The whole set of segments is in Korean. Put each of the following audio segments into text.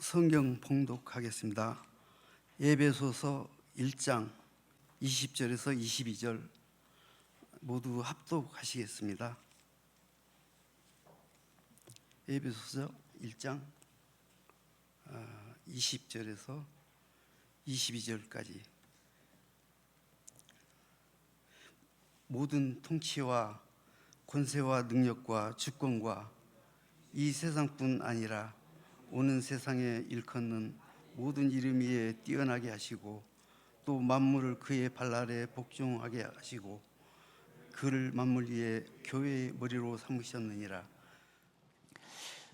성경 봉독하겠습니다. 에베소서 1장 20절에서 22절 모두 합독하시겠습니다. 에베소서 1장 20절에서 22절까지. 모든 통치와 권세와 능력과 주권과 이 세상뿐 아니라 오는 세상에 일컫는 모든 이름 위에 뛰어나게 하시고 또 만물을 그의 발 아래 복종하게 하시고 그를 만물 위에 교회의 머리로 삼으셨느니라.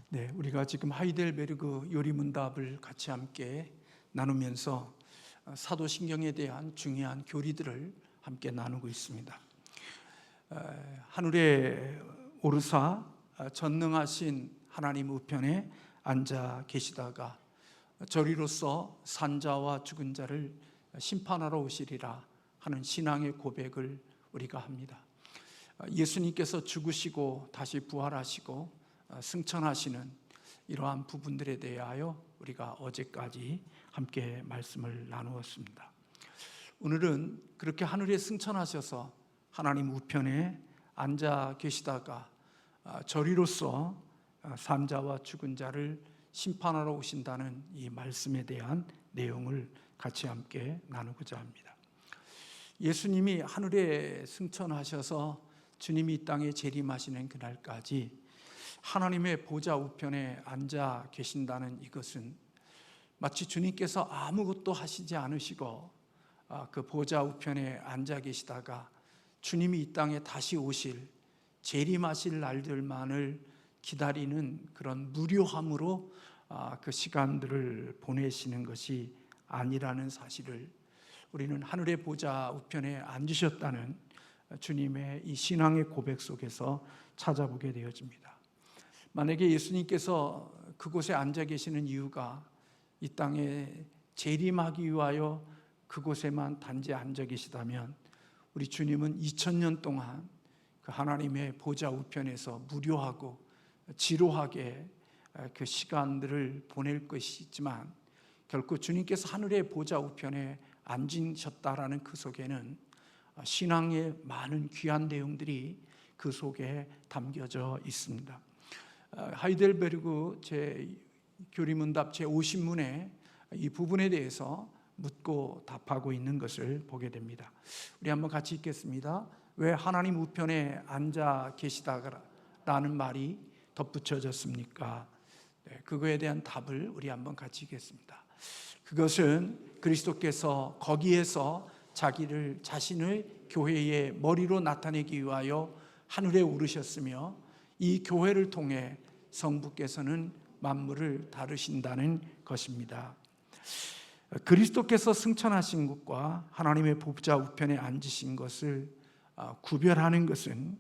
네, 우리가 지금 하이델베르그 요리문답을 같이 함께 나누면서 사도신경에 대한 중요한 교리들을 함께 나누고 있습니다. 하늘에 오르사 전능하신 하나님 우편에 앉아 계시다가 저리로서 산자와 죽은 자를 심판하러 오시리라 하는 신앙의 고백을 우리가 합니다. 예수님께서 죽으시고 다시 부활하시고 승천하시는 이러한 부분들에 대하여 우리가 어제까지 함께 말씀을 나누었습니다. 오늘은 그렇게 하늘에 승천하셔서 하나님 우편에 앉아 계시다가 저리로서 산자와 죽은 자를 심판하러 오신다는 이 말씀에 대한 내용을 같이 함께 나누고자 합니다. 예수님이 하늘에 승천하셔서 주님이 이 땅에 재림하시는 그날까지 하나님의 보좌 우편에 앉아 계신다는 이것은 마치 주님께서 아무것도 하시지 않으시고 그 보좌 우편에 앉아 계시다가 주님이 이 땅에 다시 오실 재림하실 날들만을 기다리는 그런 무료함으로 그 시간들을 보내시는 것이 아니라는 사실을 우리는 하늘의 보좌 우편에 앉으셨다는 주님의 이 신앙의 고백 속에서 찾아보게 되어집니다. 만약에 예수님께서 그곳에 앉아 계시는 이유가 이 땅에 재림하기 위하여 그곳에만 단지 앉아 계시다면 우리 주님은 2000년 동안 그 하나님의 보좌 우편에서 무료하고 지루하게 그 시간들을 보낼 것이지만 결코 주님께서 하늘의 보좌 우편에 앉으셨다라는 그 속에는 신앙의 많은 귀한 내용들이 그 속에 담겨져 있습니다. 하이델베르그 교리문답 제50문에 이 부분에 대해서 묻고 답하고 있는 것을 보게 됩니다. 우리 한번 같이 읽겠습니다. 왜 하나님 우편에 앉아 계시다라는 말이 덧붙여졌습니까? 그거에 대한 답을 우리 한번 같이 읽겠습니다. 그것은 그리스도께서 거기에서 자신을 교회의 머리로 나타내기 위하여 하늘에 오르셨으며 이 교회를 통해 성부께서는 만물을 다루신다는 것입니다. 그리스도께서 승천하신 것과 하나님의 보좌 우편에 앉으신 것을 구별하는 것은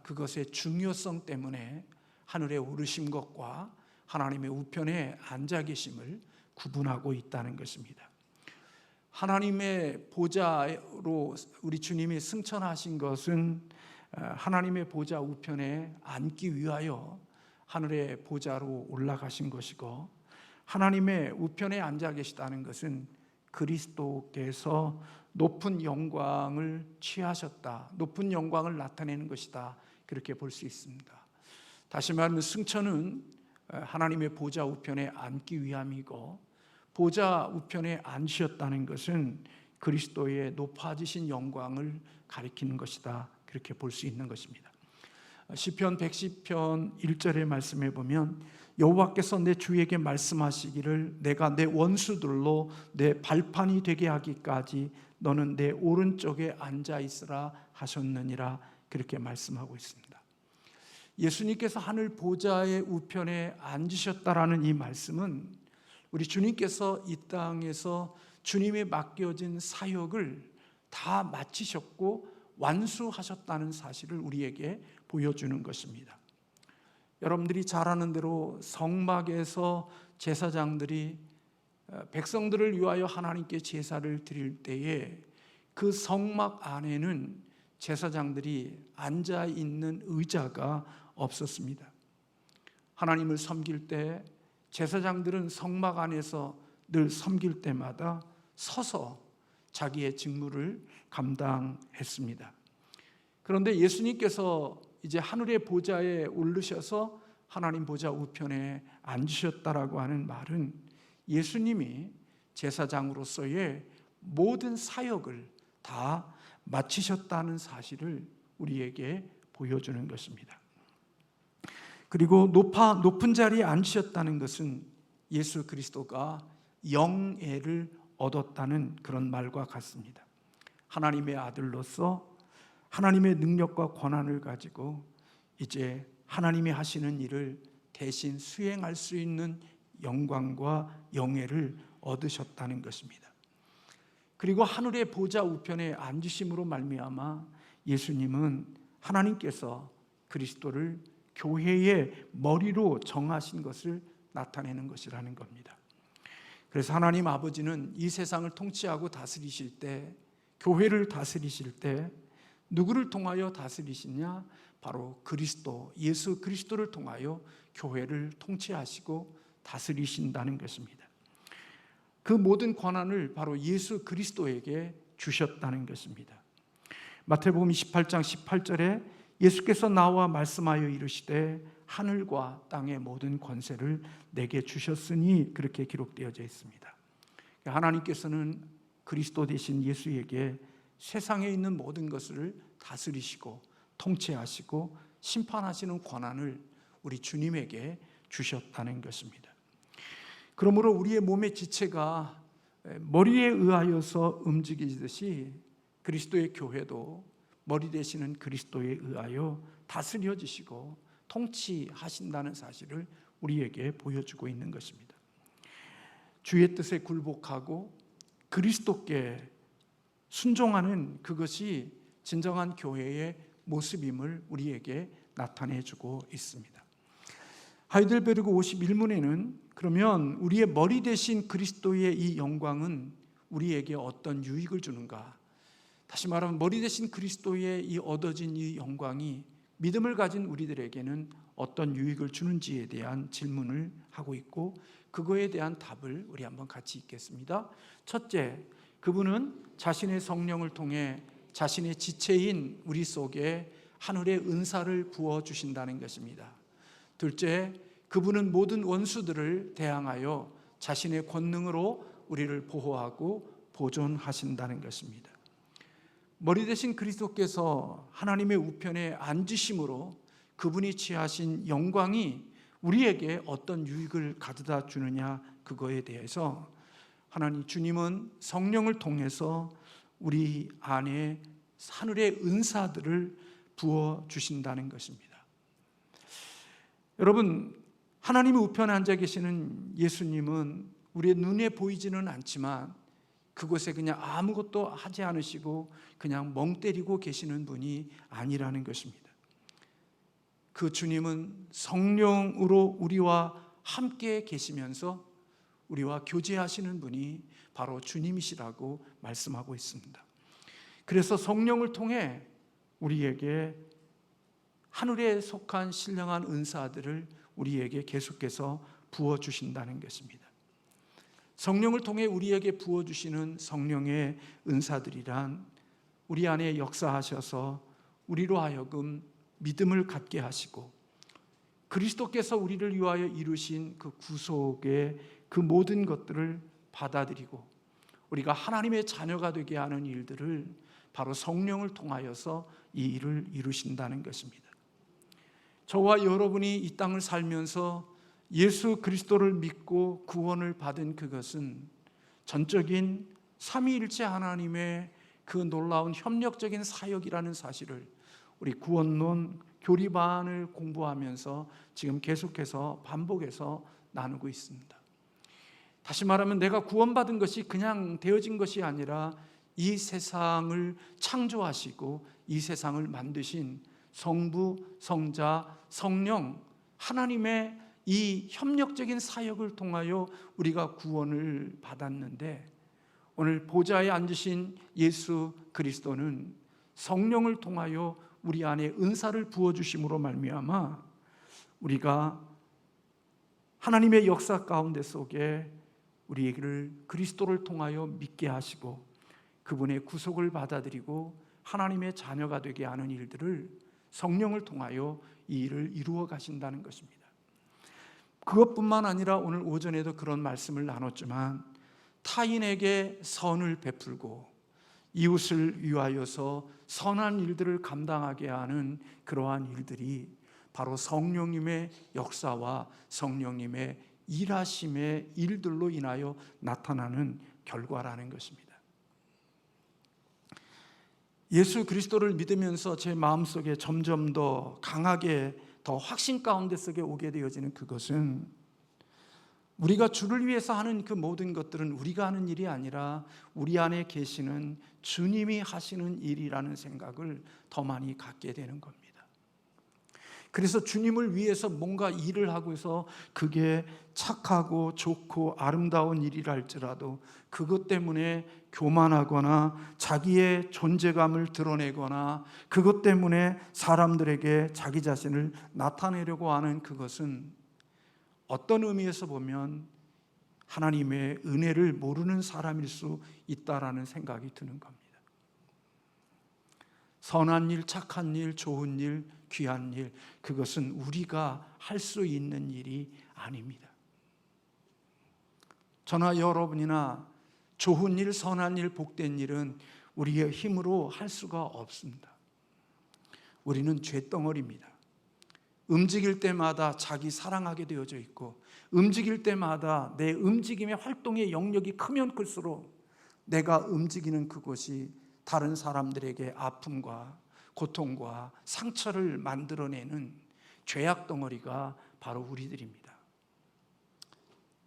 그것의 중요성 때문에 하늘에 오르신 것과 하나님의 우편에 앉아 계심을 구분하고 있다는 것입니다. 하나님의 보좌로 우리 주님이 승천하신 것은 하나님의 보좌 우편에 앉기 위하여 하늘의 보좌로 올라가신 것이고, 하나님의 우편에 앉아 계시다는 것은 그리스도께서 높은 영광을 취하셨다, 높은 영광을 나타내는 것이다, 그렇게 볼 수 있습니다. 다시 말하면 승천은 하나님의 보좌 우편에 앉기 위함이고, 보좌 우편에 앉으셨다는 것은 그리스도의 높아지신 영광을 가리키는 것이다, 그렇게 볼 수 있는 것입니다. 시편 110편 1절의 말씀에 보면 여호와께서 내 주에게 말씀하시기를 내가 내 원수들로 내 발판이 되게 하기까지 너는 내 오른쪽에 앉아 있으라 하셨느니라, 그렇게 말씀하고 있습니다. 예수님께서 하늘 보좌의 우편에 앉으셨다라는 이 말씀은 우리 주님께서 이 땅에서 주님의 맡겨진 사역을 다 마치셨고 완수하셨다는 사실을 우리에게 보여주는 것입니다. 여러분들이 잘 아는 대로 성막에서 제사장들이 백성들을 위하여 하나님께 제사를 드릴 때에 그 성막 안에는 제사장들이 앉아 있는 의자가 없었습니다. 하나님을 섬길 때 제사장들은 성막 안에서 늘 섬길 때마다 서서 자기의 직무를 감당했습니다. 그런데 예수님께서 이제 하늘의 보좌에 오르셔서 하나님 보좌 우편에 앉으셨다라고 하는 말은 예수님이 제사장으로서의 모든 사역을 다 마치셨다는 사실을 우리에게 보여주는 것입니다. 그리고 높은 자리에 앉으셨다는 것은 예수 그리스도가 영예를 얻었다는 그런 말과 같습니다. 하나님의 아들로서 하나님의 능력과 권한을 가지고 이제 하나님이 하시는 일을 대신 수행할 수 있는 영광과 영예를 얻으셨다는 것입니다. 그리고 하늘의 보좌 우편에 앉으심으로 말미암아 예수님은 하나님께서 그리스도를 교회의 머리로 정하신 것을 나타내는 것이라는 겁니다. 그래서 하나님 아버지는 이 세상을 통치하고 다스리실 때, 교회를 다스리실 때 누구를 통하여 다스리시냐? 바로 그리스도, 예수 그리스도를 통하여 교회를 통치하시고 다스리신다는 것입니다. 그 모든 권한을 바로 예수 그리스도에게 주셨다는 것입니다. 마태복음 28장 18절에 예수께서 나와 말씀하여 이르시되 하늘과 땅의 모든 권세를 내게 주셨으니 그렇게 기록되어져 있습니다. 하나님께서는 그리스도 되신 예수에게 세상에 있는 모든 것을 다스리시고 통치하시고 심판하시는 권한을 우리 주님에게 주셨다는 것입니다. 그러므로 우리의 몸의 지체가 머리에 의하여서 움직이듯이 그리스도의 교회도 머리 되시는 그리스도에 의하여 다스려지시고 통치하신다는 사실을 우리에게 보여주고 있는 것입니다. 주의 뜻에 굴복하고 그리스도께 순종하는 그것이 진정한 교회의 모습임을 우리에게 나타내주고 있습니다. 하이델베르그 51문에는 그러면 우리의 머리 대신 그리스도의 이 영광은 우리에게 어떤 유익을 주는가? 다시 말하면 머리 대신 그리스도의 이 얻어진 이 영광이 믿음을 가진 우리들에게는 어떤 유익을 주는지에 대한 질문을 하고 있고 그거에 대한 답을 우리 한번 같이 읽겠습니다. 첫째, 그분은 자신의 성령을 통해 자신의 지체인 우리 속에 하늘의 은사를 부어주신다는 것입니다. 둘째, 그분은 모든 원수들을 대항하여 자신의 권능으로 우리를 보호하고 보존하신다는 것입니다. 머리 대신 그리스도께서 하나님의 우편에 앉으심으로 그분이 취하신 영광이 우리에게 어떤 유익을 가져다 주느냐, 그거에 대해서 하나님 주님은 성령을 통해서 우리 안에 하늘의 은사들을 부어주신다는 것입니다. 여러분, 하나님의 우편에 앉아 계시는 예수님은 우리의 눈에 보이지는 않지만 그곳에 그냥 아무것도 하지 않으시고 그냥 멍 때리고 계시는 분이 아니라는 것입니다. 그 주님은 성령으로 우리와 함께 계시면서 우리와 교제하시는 분이 바로 주님이시라고 말씀하고 있습니다. 그래서 성령을 통해 우리에게 하늘에 속한 신령한 은사들을 우리에게 계속해서 부어주신다는 것입니다. 성령을 통해 우리에게 부어주시는 성령의 은사들이란 우리 안에 역사하셔서 우리로 하여금 믿음을 갖게 하시고 그리스도께서 우리를 위하여 이루신 그 구속의 그 모든 것들을 받아들이고 우리가 하나님의 자녀가 되게 하는 일들을 바로 성령을 통하여서 이 일을 이루신다는 것입니다. 저와 여러분이 이 땅을 살면서 예수 그리스도를 믿고 구원을 받은 그것은 전적인 삼위일체 하나님의 그 놀라운 협력적인 사역이라는 사실을 우리 구원론 교리반을 공부하면서 지금 계속해서 반복해서 나누고 있습니다. 다시 말하면 내가 구원받은 것이 그냥 되어진 것이 아니라 이 세상을 창조하시고 이 세상을 만드신 성부, 성자, 성령 하나님의 이 협력적인 사역을 통하여 우리가 구원을 받았는데 오늘 보좌에 앉으신 예수 그리스도는 성령을 통하여 우리 안에 은사를 부어주심으로 말미암아 우리가 하나님의 역사 가운데 속에 우리를 그리스도를 통하여 믿게 하시고 그분의 구속을 받아들이고 하나님의 자녀가 되게 하는 일들을 성령을 통하여 이 일을 이루어 가신다는 것입니다. 그것뿐만 아니라 오늘 오전에도 그런 말씀을 나눴지만 타인에게 선을 베풀고 이웃을 위하여서 선한 일들을 감당하게 하는 그러한 일들이 바로 성령님의 역사와 성령님의 일하심의 일들로 인하여 나타나는 결과라는 것입니다. 예수 그리스도를 믿으면서 제 마음속에 점점 더 강하게 더 확신 가운데 속에 오게 되어지는 그것은 우리가 주를 위해서 하는 그 모든 것들은 우리가 하는 일이 아니라 우리 안에 계시는 주님이 하시는 일이라는 생각을 더 많이 갖게 되는 겁니다. 그래서 주님을 위해서 뭔가 일을 하고 해서 그게 착하고 좋고 아름다운 일이라 할지라도 그것 때문에 교만하거나 자기의 존재감을 드러내거나 그것 때문에 사람들에게 자기 자신을 나타내려고 하는 그것은 어떤 의미에서 보면 하나님의 은혜를 모르는 사람일 수 있다라는 생각이 드는 겁니다. 선한 일, 착한 일, 좋은 일, 귀한 일, 그것은 우리가 할 수 있는 일이 아닙니다. 저나 여러분이나 좋은 일, 선한 일, 복된 일은 우리의 힘으로 할 수가 없습니다. 우리는 죄덩어리입니다. 움직일 때마다 자기 사랑하게 되어져 있고 움직일 때마다 내 움직임의 활동의 영역이 크면 클수록 내가 움직이는 그곳이 다른 사람들에게 아픔과 고통과 상처를 만들어내는 죄악 덩어리가 바로 우리들입니다.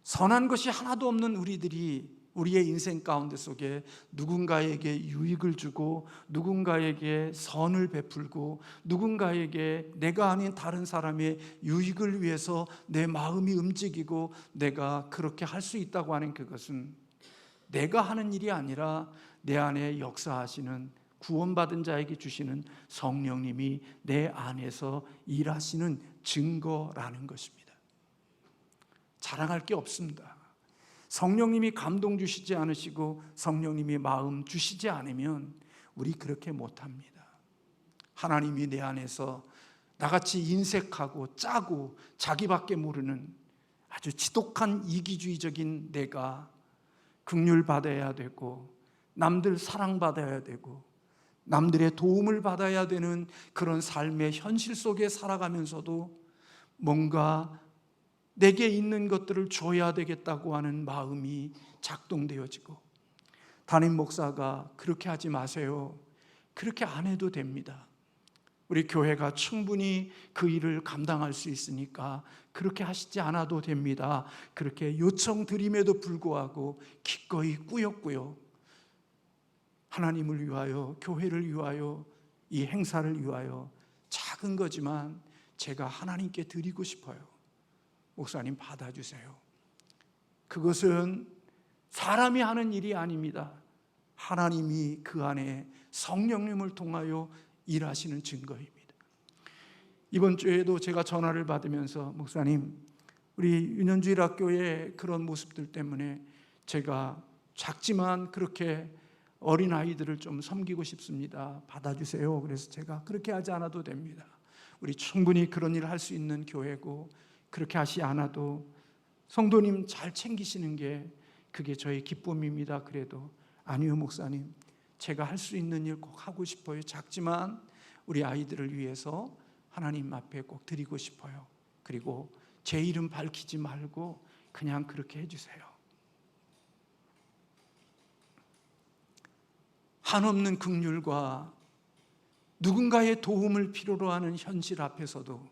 선한 것이 하나도 없는 우리들이 우리의 인생 가운데 속에 누군가에게 유익을 주고 누군가에게 선을 베풀고 누군가에게 내가 아닌 다른 사람의 유익을 위해서 내 마음이 움직이고 내가 그렇게 할 수 있다고 하는 그것은 내가 하는 일이 아니라 내 안에 역사하시는 구원받은 자에게 주시는 성령님이 내 안에서 일하시는 증거라는 것입니다. 자랑할 게 없습니다. 성령님이 감동 주시지 않으시고 성령님이 마음 주시지 않으면 우리 그렇게 못합니다. 하나님이 내 안에서 나같이 인색하고 짜고 자기밖에 모르는 아주 지독한 이기주의적인 내가 긍휼받아야 되고 남들 사랑받아야 되고 남들의 도움을 받아야 되는 그런 삶의 현실 속에 살아가면서도 뭔가 내게 있는 것들을 줘야 되겠다고 하는 마음이 작동되어지고 담임 목사가 그렇게 하지 마세요. 그렇게 안 해도 됩니다. 우리 교회가 충분히 그 일을 감당할 수 있으니까 그렇게 하시지 않아도 됩니다. 그렇게 요청드림에도 불구하고 기꺼이 꾸역꾸역 하나님을 위하여, 교회를 위하여, 이 행사를 위하여 작은 거지만 제가 하나님께 드리고 싶어요. 목사님 받아주세요. 그것은 사람이 하는 일이 아닙니다. 하나님이 그 안에 성령님을 통하여 일하시는 증거입니다. 이번 주에도 제가 전화를 받으면서 목사님, 우리 윤현주일학교의 그런 모습들 때문에 제가 작지만 그렇게 어린아이들을 좀 섬기고 싶습니다. 받아주세요. 그래서 제가 그렇게 하지 않아도 됩니다. 우리 충분히 그런 일을 할 수 있는 교회고 그렇게 하시 않아도 성도님 잘 챙기시는 게 그게 저의 기쁨입니다. 그래도 아니요 목사님, 제가 할 수 있는 일 꼭 하고 싶어요. 작지만 우리 아이들을 위해서 하나님 앞에 꼭 드리고 싶어요. 그리고 제 이름 밝히지 말고 그냥 그렇게 해주세요. 한없는 긍휼과 누군가의 도움을 필요로 하는 현실 앞에서도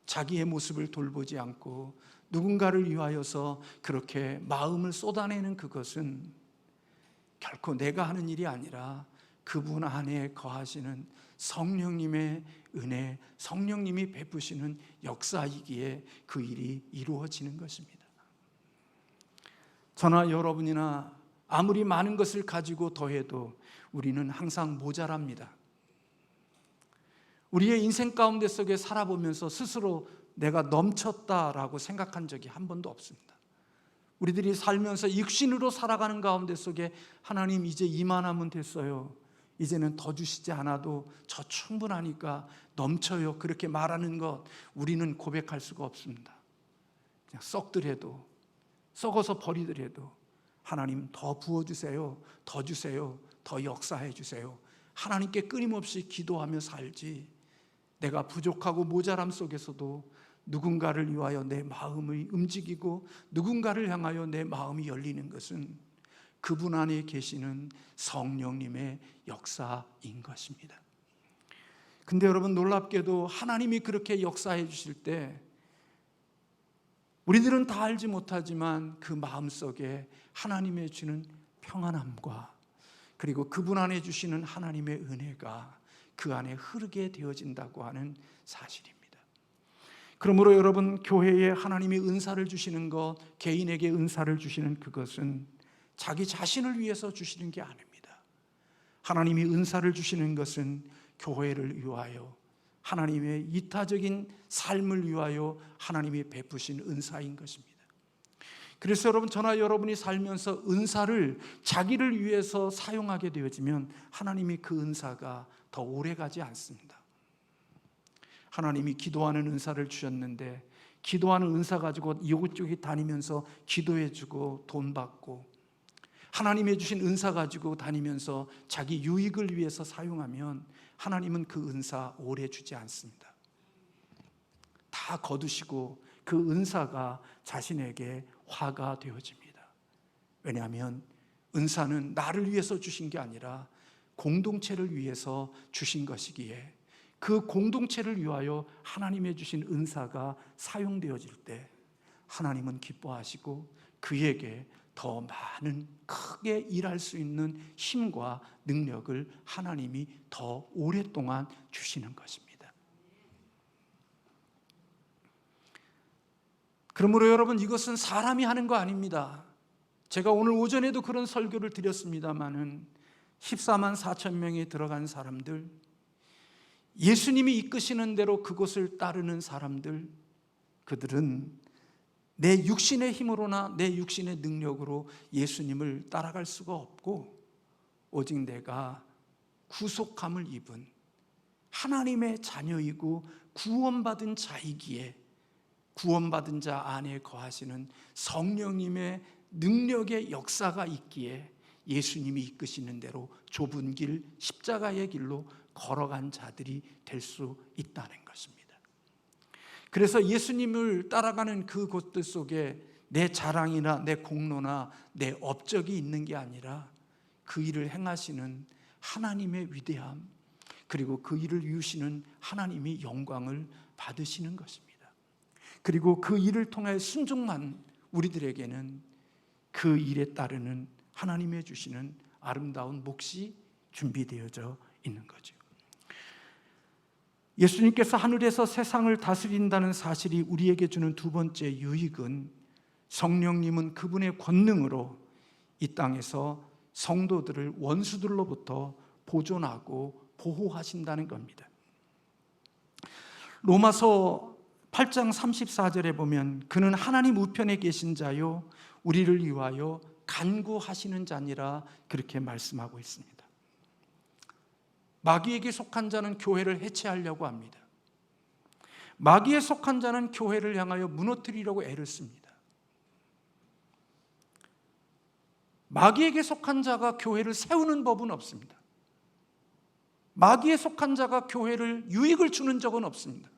자기의 모습을 돌보지 않고 누군가를 위하여서 그렇게 마음을 쏟아내는 그것은 결코 내가 하는 일이 아니라 그분 안에 거하시는 성령님의 은혜, 성령님이 베푸시는 역사이기에 그 일이 이루어지는 것입니다. 저나 여러분이나 아무리 많은 것을 가지고 더해도 우리는 항상 모자랍니다. 우리의 인생 가운데 속에 살아보면서 스스로 내가 넘쳤다라고 생각한 적이 한 번도 없습니다. 우리들이 살면서 육신으로 살아가는 가운데 속에 하나님 이제 이만하면 됐어요, 이제는 더 주시지 않아도 저 충분하니까 넘쳐요, 그렇게 말하는 것 우리는 고백할 수가 없습니다. 그냥 썩더라도, 썩어서 버리더라도 하나님 더 부어주세요, 더 주세요, 더 역사해 주세요, 하나님께 끊임없이 기도하며 살지, 내가 부족하고 모자람 속에서도 누군가를 위하여 내 마음이 움직이고 누군가를 향하여 내 마음이 열리는 것은 그분 안에 계시는 성령님의 역사인 것입니다. 근데 여러분, 놀랍게도 하나님이 그렇게 역사해 주실 때 우리들은 다 알지 못하지만 그 마음속에 하나님의 주는 평안함과 그리고 그분 안에 주시는 하나님의 은혜가 그 안에 흐르게 되어진다고 하는 사실입니다. 그러므로 여러분, 교회에 하나님이 은사를 주시는 것, 개인에게 은사를 주시는 그것은 자기 자신을 위해서 주시는 게 아닙니다. 하나님이 은사를 주시는 것은 교회를 위하여, 하나님의 이타적인 삶을 위하여 하나님이 베푸신 은사인 것입니다. 그래서 여러분, 저나 여러분이 살면서 은사를 자기를 위해서 사용하게 되어지면 하나님이 그 은사가 더 오래가지 않습니다. 하나님이 기도하는 은사를 주셨는데 기도하는 은사 가지고 이곳저곳 다니면서 기도해주고 돈 받고, 하나님이 주신 은사 가지고 다니면서 자기 유익을 위해서 사용하면 하나님은 그 은사 오래 주지 않습니다. 다 거두시고 그 은사가 자신에게 화가 되어집니다. 왜냐하면 은사는 나를 위해서 주신 게 아니라 공동체를 위해서 주신 것이기에, 그 공동체를 위하여 하나님의 주신 은사가 사용되어질 때 하나님은 기뻐하시고 그에게 더 많은 크게 일할 수 있는 힘과 능력을 하나님이 더 오랫동안 주시는 것입니다. 그러므로 여러분, 이것은 사람이 하는 거 아닙니다. 제가 오늘 오전에도 그런 설교를 드렸습니다마는 14만 4천 명이 들어간 사람들, 예수님이 이끄시는 대로 그곳을 따르는 사람들, 그들은 내 육신의 힘으로나 내 육신의 능력으로 예수님을 따라갈 수가 없고, 오직 내가 구속함을 입은 하나님의 자녀이고 구원받은 자이기에, 구원받은 자 안에 거하시는 성령님의 능력의 역사가 있기에 예수님이 이끄시는 대로 좁은 길, 십자가의 길로 걸어간 자들이 될 수 있다는 것입니다. 그래서 예수님을 따라가는 그 곳들 속에 내 자랑이나 내 공로나 내 업적이 있는 게 아니라 그 일을 행하시는 하나님의 위대함, 그리고 그 일을 이루시는 하나님이 영광을 받으시는 것입니다. 그리고 그 일을 통해 순종한 우리들에게는 그 일에 따르는 하나님의 주시는 아름다운 몫이 준비되어져 있는 거죠. 예수님께서 하늘에서 세상을 다스린다는 사실이 우리에게 주는 두 번째 유익은, 성령님은 그분의 권능으로 이 땅에서 성도들을 원수들로부터 보존하고 보호하신다는 겁니다. 로마서 8장 34절에 보면 그는 하나님 우편에 계신 자요 우리를 위하여 간구하시는 자니라, 그렇게 말씀하고 있습니다. 마귀에게 속한 자는 교회를 해체하려고 합니다. 마귀에 속한 자는 교회를 향하여 무너뜨리려고 애를 씁니다. 마귀에게 속한 자가 교회를 세우는 법은 없습니다. 마귀에 속한 자가 교회를 유익을 주는 적은 없습니다.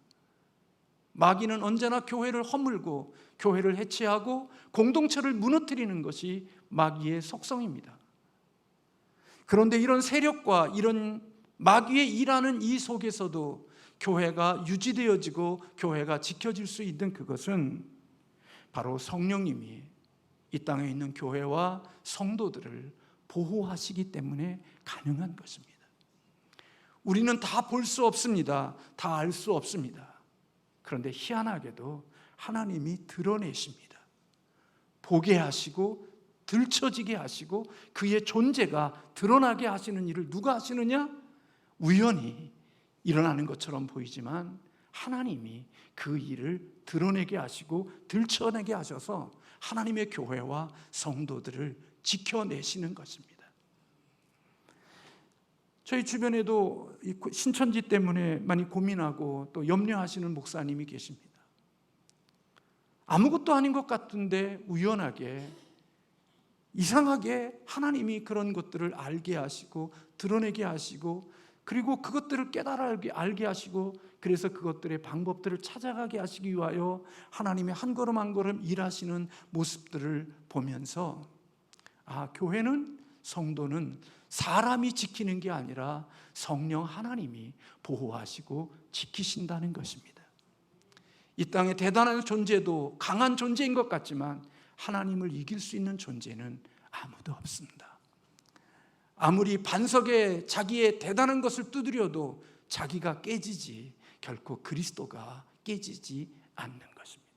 마귀는 언제나 교회를 허물고 교회를 해체하고 공동체를 무너뜨리는 것이 마귀의 속성입니다. 그런데 이런 세력과 이런 마귀의 일하는 이 속에서도 교회가 유지되어지고 교회가 지켜질 수 있는 그것은 바로 성령님이 이 땅에 있는 교회와 성도들을 보호하시기 때문에 가능한 것입니다. 우리는 다 볼 수 없습니다. 다 알 수 없습니다. 그런데 희한하게도 하나님이 드러내십니다. 보게 하시고 들춰지게 하시고 그의 존재가 드러나게 하시는 일을 누가 하시느냐? 우연히 일어나는 것처럼 보이지만 하나님이 그 일을 드러내게 하시고 들춰내게 하셔서 하나님의 교회와 성도들을 지켜내시는 것입니다. 저희 주변에도 신천지 때문에 많이 고민하고 또 염려하시는 목사님이 계십니다. 아무것도 아닌 것 같은데 우연하게 이상하게 하나님이 그런 것들을 알게 하시고 드러내게 하시고 그리고 그것들을 깨달게 알게 하시고 그래서 그것들의 방법들을 찾아가게 하시기 위하여 하나님이 한 걸음 한 걸음 일하시는 모습들을 보면서 교회는 성도는 사람이 지키는 게 아니라 성령 하나님이 보호하시고 지키신다는 것입니다. 이 땅에 대단한 존재도 강한 존재인 것 같지만 하나님을 이길 수 있는 존재는 아무도 없습니다. 아무리 반석에 자기의 대단한 것을 두드려도 자기가 깨지지 결코 그리스도가 깨지지 않는 것입니다.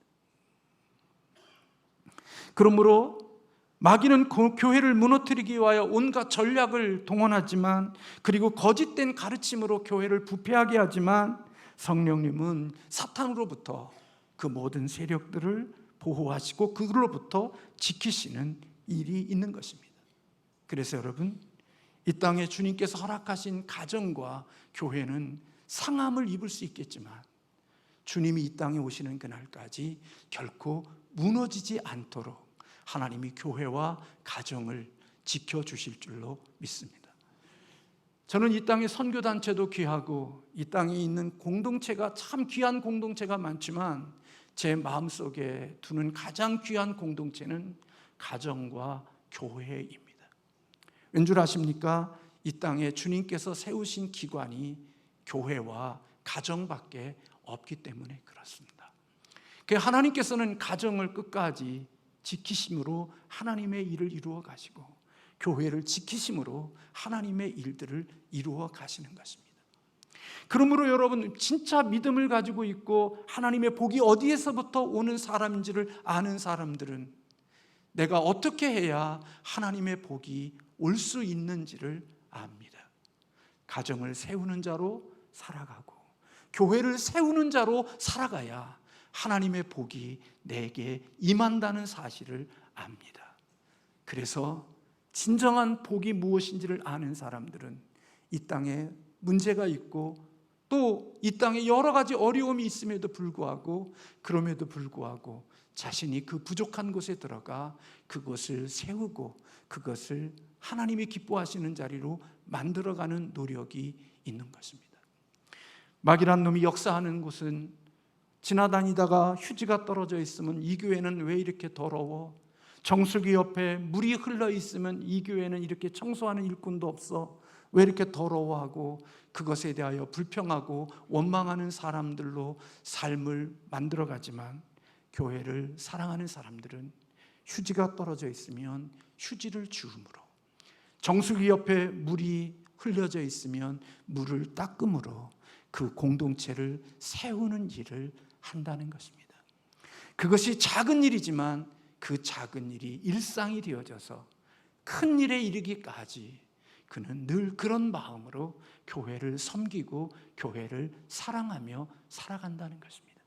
그러므로 마귀는 교회를 무너뜨리기 위하여 온갖 전략을 동원하지만 그리고 거짓된 가르침으로 교회를 부패하게 하지만 성령님은 사탄으로부터 그 모든 세력들을 보호하시고 그들로부터 지키시는 일이 있는 것입니다. 그래서 여러분, 이 땅에 주님께서 허락하신 가정과 교회는 상함을 입을 수 있겠지만 주님이 이 땅에 오시는 그날까지 결코 무너지지 않도록 하나님이 교회와 가정을 지켜주실 줄로 믿습니다. 저는 이 땅의 선교단체도 귀하고 이 땅에 있는 공동체가 참 귀한 공동체가 많지만 제 마음속에 두는 가장 귀한 공동체는 가정과 교회입니다. 왠 줄 아십니까? 이 땅에 주님께서 세우신 기관이 교회와 가정밖에 없기 때문에 그렇습니다. 하나님께서는 가정을 끝까지 지키심으로 하나님의 일을 이루어 가시고 교회를 지키심으로 하나님의 일들을 이루어 가시는 것입니다. 그러므로 여러분, 진짜 믿음을 가지고 있고 하나님의 복이 어디에서부터 오는 사람인지를 아는 사람들은 내가 어떻게 해야 하나님의 복이 올 수 있는지를 압니다. 가정을 세우는 자로 살아가고 교회를 세우는 자로 살아가야 하나님의 복이 내게 임한다는 사실을 압니다. 그래서 진정한 복이 무엇인지를 아는 사람들은 이 땅에 문제가 있고 또 이 땅에 여러 가지 어려움이 있음에도 불구하고 그럼에도 불구하고 자신이 그 부족한 곳에 들어가 그것을 세우고 그것을 하나님이 기뻐하시는 자리로 만들어가는 노력이 있는 것입니다. 마귀란 놈이 역사하는 곳은 지나다니다가 휴지가 떨어져 있으면 이 교회는 왜 이렇게 더러워? 정수기 옆에 물이 흘러 있으면 이 교회는 이렇게 청소하는 일꾼도 없어? 왜 이렇게 더러워하고 그것에 대하여 불평하고 원망하는 사람들로 삶을 만들어가지만 교회를 사랑하는 사람들은 휴지가 떨어져 있으면 휴지를 주움으로 정수기 옆에 물이 흘려져 있으면 물을 닦음으로 그 공동체를 세우는 일을 한다는 것입니다. 그것이 작은 일이지만 그 작은 일이 일상이 되어져서 큰 일에 이르기까지 그는 늘 그런 마음으로 교회를 섬기고 교회를 사랑하며 살아간다는 것입니다.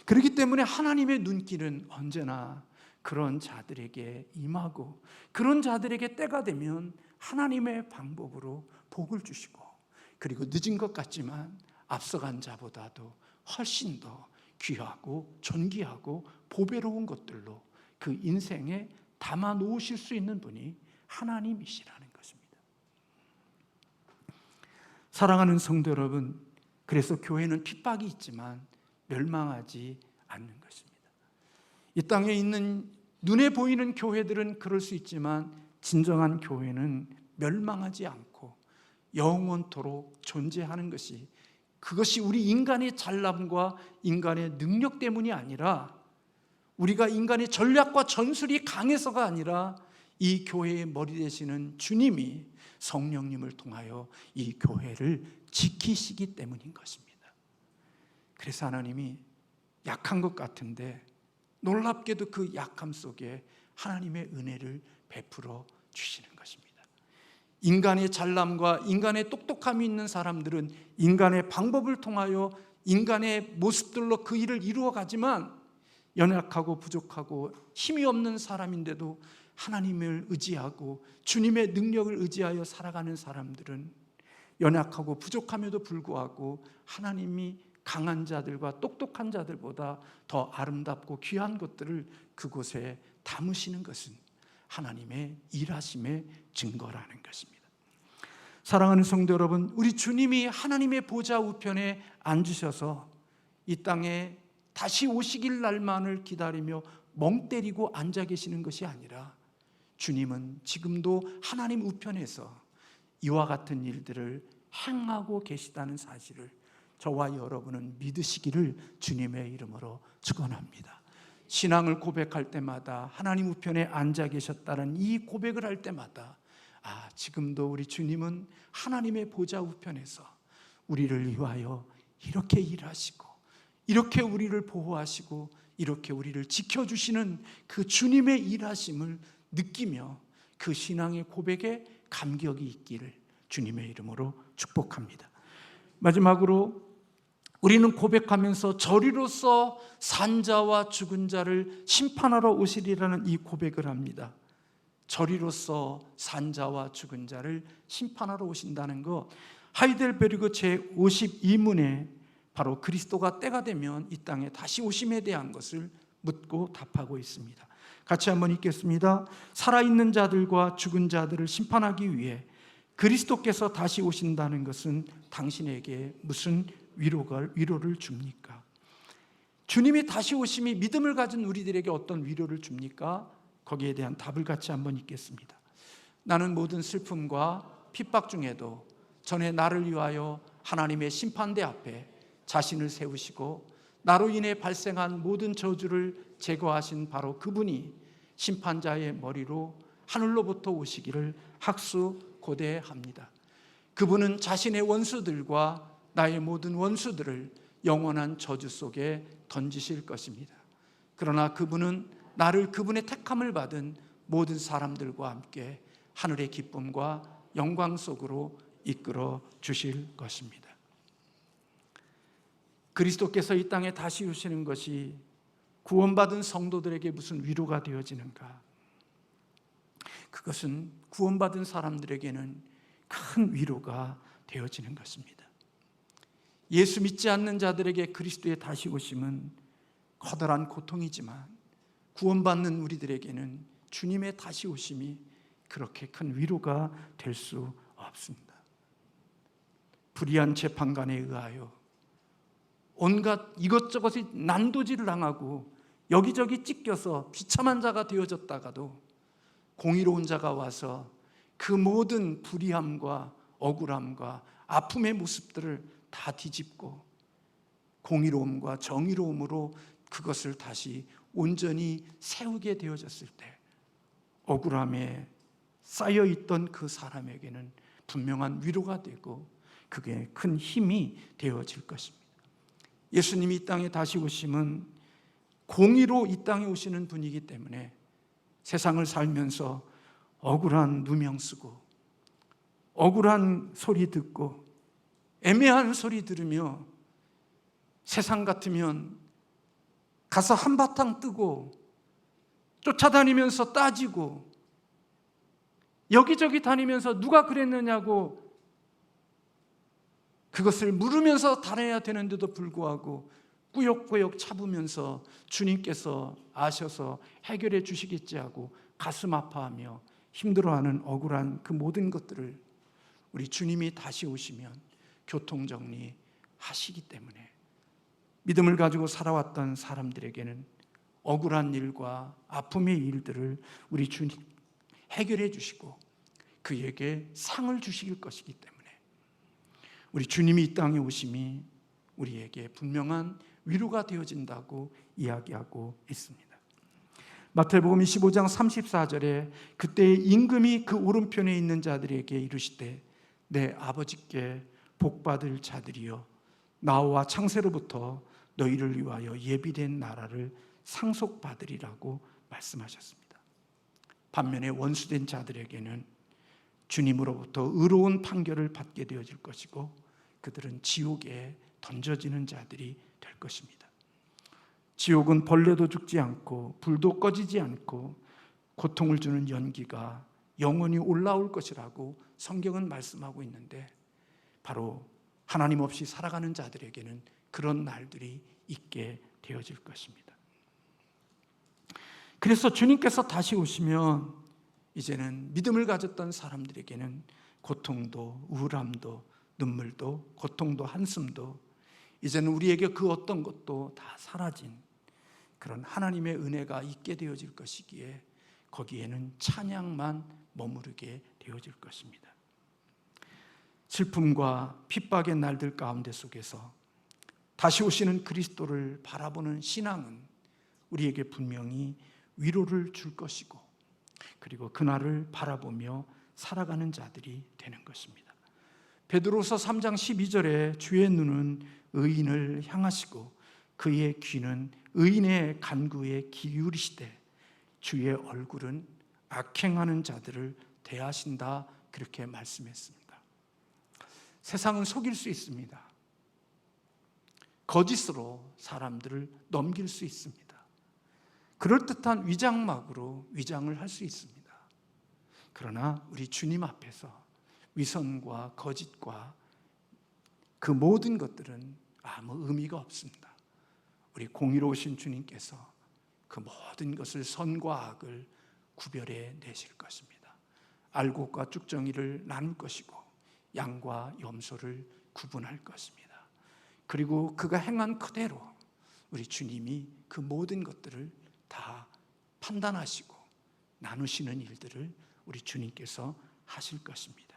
그렇기 때문에 하나님의 눈길은 언제나 그런 자들에게 임하고 그런 자들에게 때가 되면 하나님의 방법으로 복을 주시고 그리고 늦은 것 같지만 앞서간 자보다도 훨씬 더 귀하고 존귀하고 보배로운 것들로 그 인생에 담아 놓으실 수 있는 분이 하나님이시라는 것입니다. 사랑하는 성도 여러분, 그래서 교회는 핍박이 있지만 멸망하지 않는 것입니다. 이 땅에 있는 눈에 보이는 교회들은 그럴 수 있지만 진정한 교회는 멸망하지 않고 영원토록 존재하는 것이 그것이 우리 인간의 잘남과 인간의 능력 때문이 아니라 우리가 인간의 전략과 전술이 강해서가 아니라 이 교회의 머리 되시는 주님이 성령님을 통하여 이 교회를 지키시기 때문인 것입니다. 그래서 하나님이 약한 것 같은데 놀랍게도 그 약함 속에 하나님의 은혜를 베풀어 주시는 것입니다. 인간의 잘남과 인간의 똑똑함이 있는 사람들은 인간의 방법을 통하여 인간의 모습들로 그 일을 이루어가지만 연약하고 부족하고 힘이 없는 사람인데도 하나님을 의지하고 주님의 능력을 의지하여 살아가는 사람들은 연약하고 부족함에도 불구하고 하나님이 강한 자들과 똑똑한 자들보다 더 아름답고 귀한 것들을 그곳에 담으시는 것은 하나님의 일하심의 증거라는 것입니다. 사랑하는 성도 여러분, 우리 주님이 하나님의 보좌 우편에 앉으셔서 이 땅에 다시 오시길 날만을 기다리며 멍 때리고 앉아 계시는 것이 아니라 주님은 지금도 하나님 우편에서 이와 같은 일들을 행하고 계시다는 사실을 저와 여러분은 믿으시기를 주님의 이름으로 축원합니다. 신앙을 고백할 때마다 하나님 우편에 앉아 계셨다는 이 고백을 할 때마다 지금도 우리 주님은 하나님의 보좌 우편에서 우리를 위하여 이렇게 일하시고 이렇게 우리를 보호하시고 이렇게 우리를 지켜주시는 그 주님의 일하심을 느끼며 그 신앙의 고백에 감격이 있기를 주님의 이름으로 축복합니다. 마지막으로 우리는 고백하면서 저리로서 산자와 죽은 자를 심판하러 오시리라는 이 고백을 합니다. 저리로서 산자와 죽은 자를 심판하러 오신다는 것, 하이델베르그 제52문에 바로 그리스도가 때가 되면 이 땅에 다시 오심에 대한 것을 묻고 답하고 있습니다. 같이 한번 읽겠습니다. 살아있는 자들과 죽은 자들을 심판하기 위해 그리스도께서 다시 오신다는 것은 당신에게 무슨 위로를 줍니까? 주님이 다시 오심이 믿음을 가진 우리들에게 어떤 위로를 줍니까? 거기에 대한 답을 같이 한번 읽겠습니다. 나는 모든 슬픔과 핍박 중에도 전에 나를 위하여 하나님의 심판대 앞에 자신을 세우시고 나로 인해 발생한 모든 저주를 제거하신 바로 그분이 심판자의 머리로 하늘로부터 오시기를 학수고대합니다. 그분은 자신의 원수들과 나의 모든 원수들을 영원한 저주 속에 던지실 것입니다. 그러나 그분은 나를 그분의 택함을 받은 모든 사람들과 함께 하늘의 기쁨과 영광 속으로 이끌어 주실 것입니다. 그리스도께서 이 땅에 다시 오시는 것이 구원받은 성도들에게 무슨 위로가 되어지는가? 그것은 구원받은 사람들에게는 큰 위로가 되어지는 것입니다. 예수 믿지 않는 자들에게 그리스도의 다시 오심은 커다란 고통이지만 구원받는 우리들에게는 주님의 다시 오심이 그렇게 큰 위로가 될 수 없습니다. 불의한 재판관에 의하여 온갖 이것저것이 난도질을 당하고 여기저기 찢겨서 비참한 자가 되어졌다가도 공의로운 자가 와서 그 모든 불의함과 억울함과 아픔의 모습들을 다 뒤집고 공의로움과 정의로움으로 그것을 다시 온전히 세우게 되어졌을 때 억울함에 쌓여있던 그 사람에게는 분명한 위로가 되고 그게 큰 힘이 되어질 것입니다. 예수님이 이 땅에 다시 오심은 공의로 이 땅에 오시는 분이기 때문에 세상을 살면서 억울한 누명 쓰고 억울한 소리 듣고 애매한 소리 들으며 세상 같으면 가서 한바탕 뜨고 쫓아다니면서 따지고 여기저기 다니면서 누가 그랬느냐고 그것을 물으면서 다녀야 되는데도 불구하고 꾸역꾸역 참으면서 주님께서 아셔서 해결해 주시겠지 하고 가슴 아파하며 힘들어하는 억울한 그 모든 것들을 우리 주님이 다시 오시면 교통정리 하시기 때문에 믿음을 가지고 살아왔던 사람들에게는 억울한 일과 아픔의 일들을 우리 주님 해결해 주시고 그에게 상을 주실 것이기 때문에 우리 주님이 이 땅에 오심이 우리에게 분명한 위로가 되어진다고 이야기하고 있습니다. 마태복음 25장 34절에 그때 임금이 그 오른편에 있는 자들에게 이르시되 내 아버지께 복받을 자들이여 나와 창세로부터 너희를 위하여 예비된 나라를 상속받으리라고 말씀하셨습니다. 반면에 원수된 자들에게는 주님으로부터 의로운 판결을 받게 되어질 것이고 그들은 지옥에 던져지는 자들이 될 것입니다. 지옥은 벌레도 죽지 않고 불도 꺼지지 않고 고통을 주는 연기가 영원히 올라올 것이라고 성경은 말씀하고 있는데, 바로 하나님 없이 살아가는 자들에게는 그런 날들이 있게 되어질 것입니다. 그래서 주님께서 다시 오시면 이제는 믿음을 가졌던 사람들에게는 고통도 우울함도 눈물도 고통도 한숨도 이제는 우리에게 그 어떤 것도 다 사라진 그런 하나님의 은혜가 있게 되어질 것이기에 거기에는 찬양만 머무르게 되어질 것입니다. 슬픔과 핍박의 날들 가운데 속에서 다시 오시는 그리스도를 바라보는 신앙은 우리에게 분명히 위로를 줄 것이고, 그리고 그날을 바라보며 살아가는 자들이 되는 것입니다. 베드로서 3장 12절에 주의 눈은 의인을 향하시고 그의 귀는 의인의 간구에 기울이시되 주의 얼굴은 악행하는 자들을 대하신다, 그렇게 말씀했습니다. 세상은 속일 수 있습니다. 거짓으로 사람들을 넘길 수 있습니다. 그럴듯한 위장막으로 위장을 할 수 있습니다. 그러나 우리 주님 앞에서 위선과 거짓과 그 모든 것들은 아무 의미가 없습니다. 우리 공의로우신 주님께서 그 모든 것을 선과 악을 구별해 내실 것입니다. 알곡과 쭉정이를 나눌 것이고 양과 염소를 구분할 것입니다. 그리고 그가 행한 그대로 우리 주님이 그 모든 것들을 다 판단하시고 나누시는 일들을 우리 주님께서 하실 것입니다.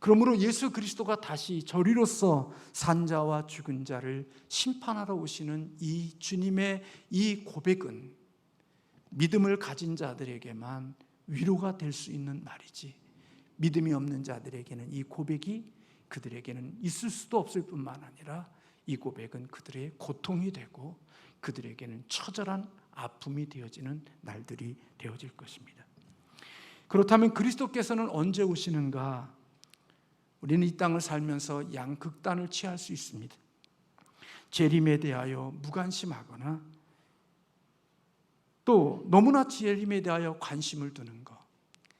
그러므로 예수 그리스도가 다시 저리로서 산 자와 죽은 자를 심판하러 오시는 이 주님의 이 고백은 믿음을 가진 자들에게만 위로가 될 수 있는 말이지, 믿음이 없는 자들에게는 이 고백이 그들에게는 있을 수도 없을 뿐만 아니라 이 고백은 그들의 고통이 되고 그들에게는 처절한 아픔이 되어지는 날들이 되어질 것입니다. 그렇다면 그리스도께서는 언제 오시는가? 우리는 이 땅을 살면서 양극단을 취할 수 있습니다. 재림에 대하여 무관심하거나 또 너무나 재림에 대하여 관심을 두는 것.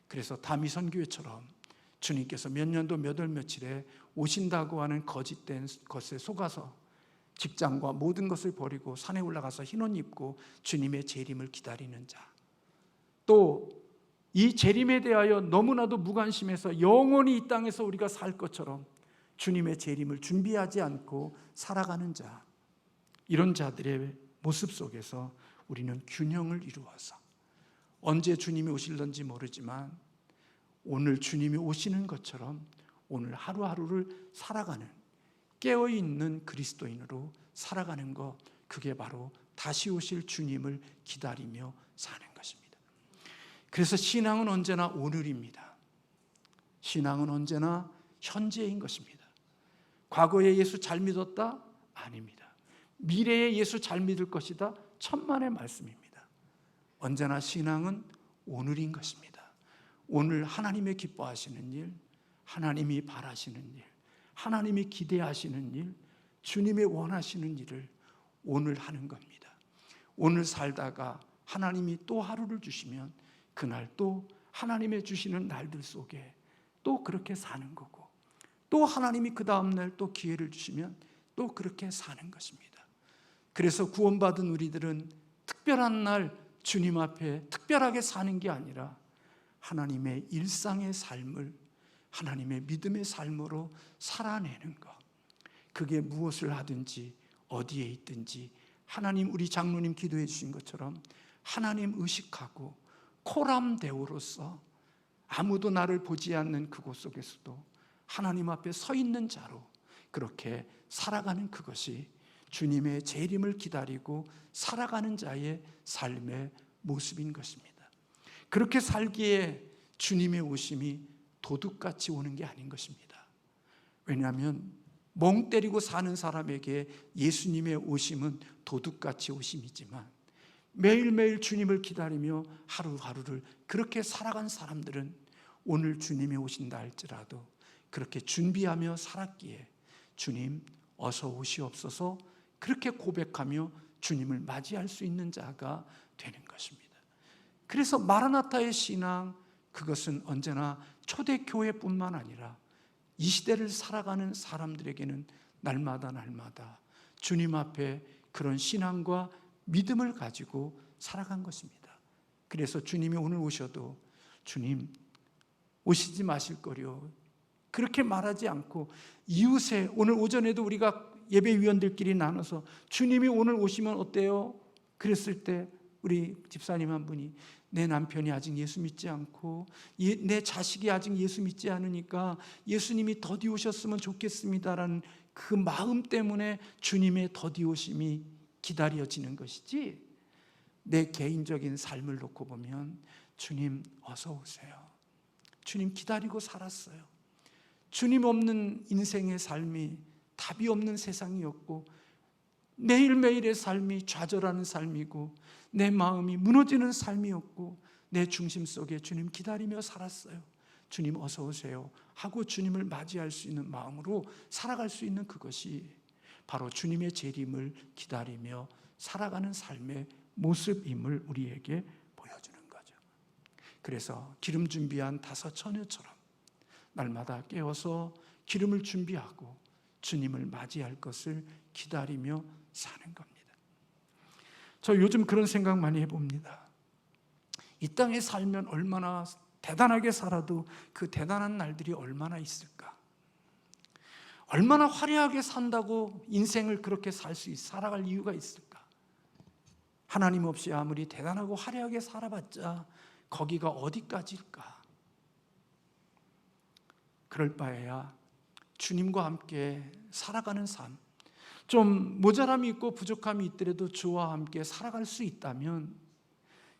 그래서 다미선교회처럼 주님께서 몇 년도 몇 월 며칠에 오신다고 하는 거짓된 것에 속아서 직장과 모든 것을 버리고 산에 올라가서 흰 옷 입고 주님의 재림을 기다리는 자, 또 이 재림에 대하여 너무나도 무관심해서 영원히 이 땅에서 우리가 살 것처럼 주님의 재림을 준비하지 않고 살아가는 자, 이런 자들의 모습 속에서 우리는 균형을 이루어서 언제 주님이 오실런지 모르지만 오늘 주님이 오시는 것처럼 오늘 하루하루를 살아가는, 깨어있는 그리스도인으로 살아가는 것, 그게 바로 다시 오실 주님을 기다리며 사는 것입니다. 그래서 신앙은 언제나 오늘입니다. 신앙은 언제나 현재인 것입니다. 과거에 예수 잘 믿었다? 아닙니다. 미래에 예수 잘 믿을 것이다? 천만의 말씀입니다. 언제나 신앙은 오늘인 것입니다. 오늘 하나님의 기뻐하시는 일, 하나님이 바라시는 일, 하나님이 기대하시는 일, 주님이 원하시는 일을 오늘 하는 겁니다. 오늘 살다가 하나님이 또 하루를 주시면 그날 또 하나님의 주시는 날들 속에 또 그렇게 사는 거고, 또 하나님이 그 다음날 또 기회를 주시면 또 그렇게 사는 것입니다. 그래서 구원받은 우리들은 특별한 날 주님 앞에 특별하게 사는 게 아니라 하나님의 일상의 삶을 하나님의 믿음의 삶으로 살아내는 것, 그게 무엇을 하든지 어디에 있든지 하나님, 우리 장로님 기도해 주신 것처럼 하나님 의식하고 코람데오로서 아무도 나를 보지 않는 그곳 속에서도 하나님 앞에 서 있는 자로 그렇게 살아가는 그것이 주님의 재림을 기다리고 살아가는 자의 삶의 모습인 것입니다. 그렇게 살기에 주님의 오심이 도둑같이 오는 게 아닌 것입니다. 왜냐하면 멍 때리고 사는 사람에게 예수님의 오심은 도둑같이 오심이지만 매일매일 주님을 기다리며 하루하루를 그렇게 살아간 사람들은 오늘 주님이 오신다 할지라도 그렇게 준비하며 살았기에 주님 어서 오시옵소서 그렇게 고백하며 주님을 맞이할 수 있는 자가 되는 것입니다. 그래서 마라나타의 신앙, 그것은 언제나 초대교회뿐만 아니라 이 시대를 살아가는 사람들에게는 날마다 주님 앞에 그런 신앙과 믿음을 가지고 살아간 것입니다. 그래서 주님이 오늘 오셔도 주님 오시지 마실 거려 그렇게 말하지 않고 이웃에, 오늘 오전에도 우리가 예배위원들끼리 나눠서 주님이 오늘 오시면 어때요? 그랬을 때 우리 집사님 한 분이 내 남편이 아직 예수 믿지 않고 내 자식이 아직 예수 믿지 않으니까 예수님이 더디 오셨으면 좋겠습니다라는 그 마음 때문에 주님의 더디 오심이 기다려지는 것이지, 내 개인적인 삶을 놓고 보면 주님 어서 오세요, 주님 기다리고 살았어요, 주님 없는 인생의 삶이 답이 없는 세상이었고 매일매일의 삶이 좌절하는 삶이고 내 마음이 무너지는 삶이었고 내 중심 속에 주님 기다리며 살았어요. 주님 어서 오세요 하고 주님을 맞이할 수 있는 마음으로 살아갈 수 있는 그것이 바로 주님의 재림을 기다리며 살아가는 삶의 모습임을 우리에게 보여주는 거죠. 그래서 기름 준비한 5 처녀처럼 날마다 깨어서 기름을 준비하고 주님을 맞이할 것을 기다리며 사는 겁니다. 저 요즘 그런 생각 많이 해봅니다. 이 땅에 살면 얼마나 대단하게 살아도 그 대단한 날들이 얼마나 있을까? 얼마나 화려하게 산다고 인생을 그렇게 살아갈 이유가 있을까? 하나님 없이 아무리 대단하고 화려하게 살아봤자 거기가 어디까지일까? 그럴 바에야 주님과 함께 살아가는 삶, 좀 모자람이 있고 부족함이 있더라도 주와 함께 살아갈 수 있다면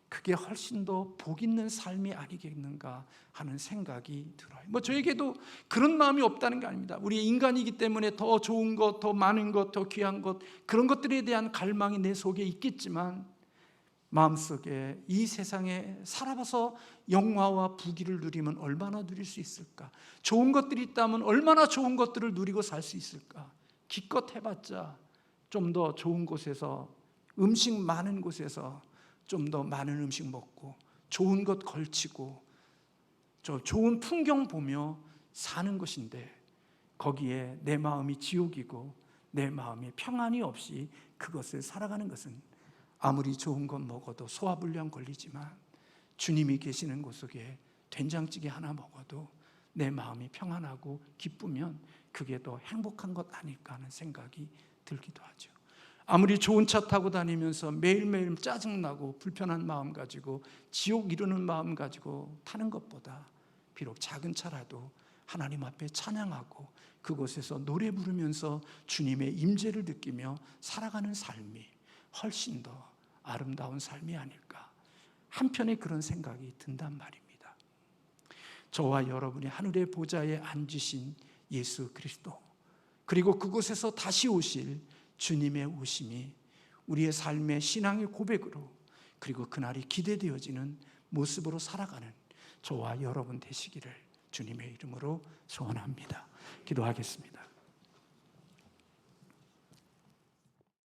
그게 훨씬 더 복 있는 삶이 아니겠는가 하는 생각이 들어요. 저에게도 그런 마음이 없다는 게 아닙니다. 우리 인간이기 때문에 더 좋은 것, 더 많은 것, 더 귀한 것, 그런 것들에 대한 갈망이 내 속에 있겠지만 마음속에 이 세상에 살아봐서 영화와 부귀를 누리면 얼마나 누릴 수 있을까? 좋은 것들이 있다면 얼마나 좋은 것들을 누리고 살 수 있을까? 기껏 해봤자 좀 더 좋은 곳에서, 음식 많은 곳에서 좀 더 많은 음식 먹고 좋은 것 걸치고 좋은 풍경 보며 사는 것인데, 거기에 내 마음이 지옥이고 내 마음에 평안이 없이 그것을 살아가는 것은 아무리 좋은 것 먹어도 소화불량 걸리지만 주님이 계시는 곳 속에 된장찌개 하나 먹어도 내 마음이 평안하고 기쁘면 그게 더 행복한 것 아닐까 하는 생각이 들기도 하죠. 아무리 좋은 차 타고 다니면서 매일매일 짜증나고 불편한 마음 가지고 지옥 이루는 마음 가지고 타는 것보다 비록 작은 차라도 하나님 앞에 찬양하고 그곳에서 노래 부르면서 주님의 임재를 느끼며 살아가는 삶이 훨씬 더 아름다운 삶이 아닐까, 한편에 그런 생각이 든단 말입니다. 저와 여러분이 하늘의 보좌에 앉으신 예수 그리스도, 그리고 그곳에서 다시 오실 주님의 오심이 우리의 삶의 신앙의 고백으로, 그리고 그날이 기대되어지는 모습으로 살아가는 저와 여러분 되시기를 주님의 이름으로 소원합니다. 기도하겠습니다.